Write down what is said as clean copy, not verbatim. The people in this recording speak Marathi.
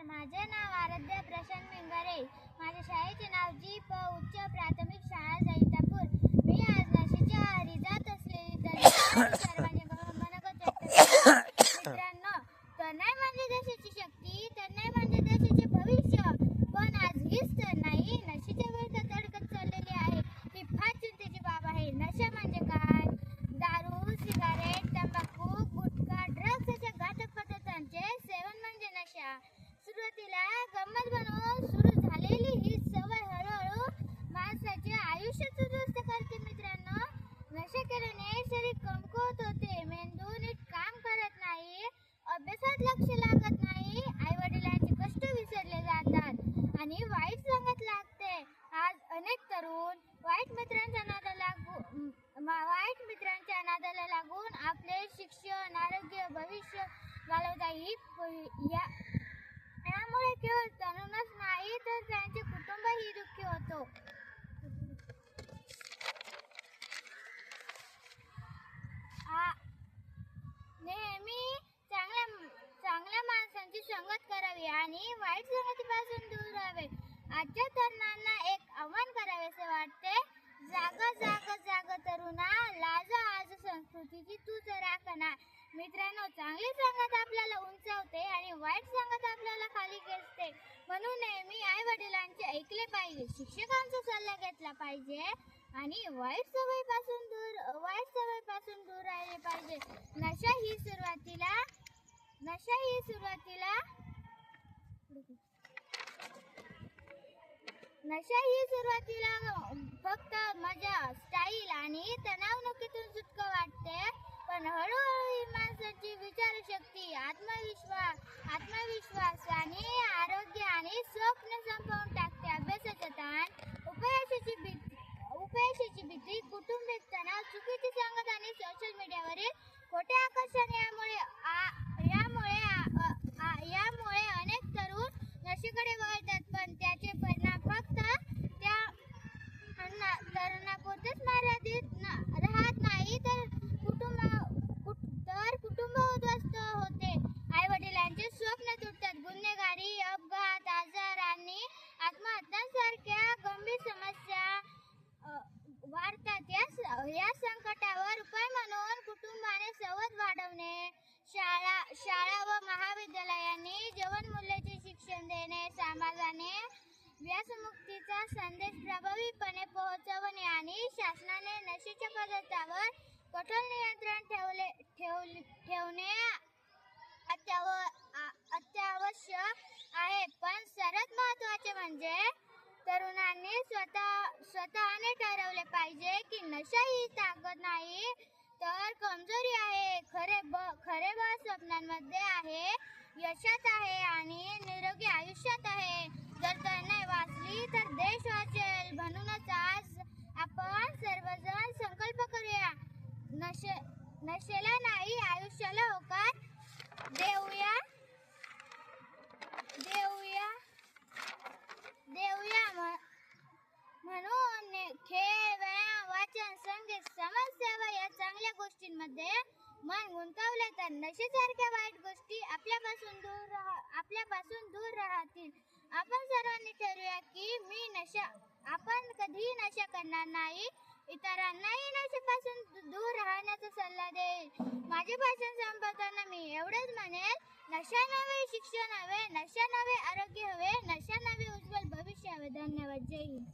माझे नाव आराध्या प्रशांत मिंगारे. माझ्या शाळेचे नाव जी.प. उच्च प्राथमिक शाळा जैतापूर. मी आज नशेच्या आहारी जात असलेली सर्वांनी मनोगत व्यक्त करते. मित्रांनो, तरुणाई म्हणजे देशाची शक्ती, तरुणाई म्हणजे देशाचे भविष्य. पण आज हीच तरुणाई नशेच्या विरोधात अडकत चाललेली आहे. ही फार चिंतेची बाब आहे. नशा म्हणजे काय? दारू, सिगारेट, तंबाखू, गुटखा, ड्रग्स अशा घातक पदार्थांचे सेवन म्हणजे नशा. सुरुवातीला गंमत बनवून सुरू झालेली ही सवय हळूहळू माणसाचे आयुष्य उद्ध्वस्त करते. मित्रांनो, नशा केल्याने शरीर कमकुवत होते, मेंदू नीट काम करत नाही, अभ्यासात लक्ष लागत नाही, आई वडिलांचे कष्ट विसरले जातात आणि वाईट संगत लागते. आज अनेक तरुण वाईट मित्रांच्या नादाला लागून आपले शिक्षण, आरोग्य, भविष्य घालवतात. यामुळे केवळ तरुणच नाही तर त्यांचे कुटुंबही दुःखी होतो. नेहमी चांगल्या माणसांची संगत करावी आणि वाईट संगतीपासून दूर राहावे. आजच्या तरुणांना एक आव्हान करावेसे वाटते. जाग तरुणा, लाज आज संस्कृतीची तूच राखना. मित्रांनो, चांगली संगत आपल्याला उंचावते आणि वाईट संगत आपल्याला खाली खेचते. म्हणून नेहमी आई वडिलांचे ऐकले पाहिजे, शिक्षकांचा सल्ला घेतला पाहिजे आणि वाईट सवयीपासून दूर राहिले पाहिजे. नशा ही सुरुवातीला फक्त मजा, स्टाईल आणि तणावमुक्तीतून सुटका वाटते. पण हळूहळू ही माणसाची विचारशक्ती, आत्मविश्वास आणि आरोग्य आणि स्वप्न संपवून टाकते. अभ्यासाचा ताण, अपयशाची भीती, कौटुंबिक तणाव, चुकीची संगत आणि सोशल मीडियावरील खोटे आकर्षण यामुळे अनेक तरुण नशेकडे वळतात. पण त्याचे परिणाम फक्त त्या तरुणापुरतेच मर्यादित राहत नाही तर कुटुंब उद्ध्वस्त होते. आई वडिलांचे स्वप्न तुटतात. गुन्हेगारी, अपघात, आजार आणि आत्महत्यांसारख्या गंभीर समस्या वाढतात. या संकटावर उपाय म्हणून कुटुंबाने संवाद वाढवणे, शाळा व महाविद्यालयांनी जीवनमूल्यांचे शिक्षण देणे, समाजाने व्यसनमुक्तीचा संदेश प्रभावीपणे पोहोचवणे आणि शासनाने नशेच्या पदार्थांवर कठोर नियंत्रण ठेवणे अत्यावश्यक आहे. पण सर्वात महत्त्वाचे म्हणजे तरुणांनी स्वतःने ठरवले पाहिजे की नशा ही ताकद नाही तर कमजोरी आहे. खरे बळ स्वप्नांमध्ये आहे, यशात आहे आणि निरोगी आयुष्यात आहे. जर तरुणाई वाचली तर देश वाचेल. म्हणूनच आज आपण सर्वजण संकल्प करूया, नशेला नाही, आयुष्याला होकार देऊया. म्हणून खेळ, व्यायाम, वाचन, संगीत, समाजसेवा या चांगल्या गोष्टींमध्ये मन गुंतवले तर नशेसारख्या वाईट गोष्टी आपल्यापासून दूर राहतील. आपण सर्वांनी ठरवूया की आपण कधीही नशा करणार नाही, इतरांनाही नशेपासून दूर राहण्याचा सल्ला देईल. माझे भाषण संपवताना मी एवढेच म्हणेल, नशा नव्हे शिक्षण हवे, नशा नव्हे आरोग्य हवे, नशा नव्हे उज्ज्वल भविष्य हवे. धन्यवाद. जय हिंद.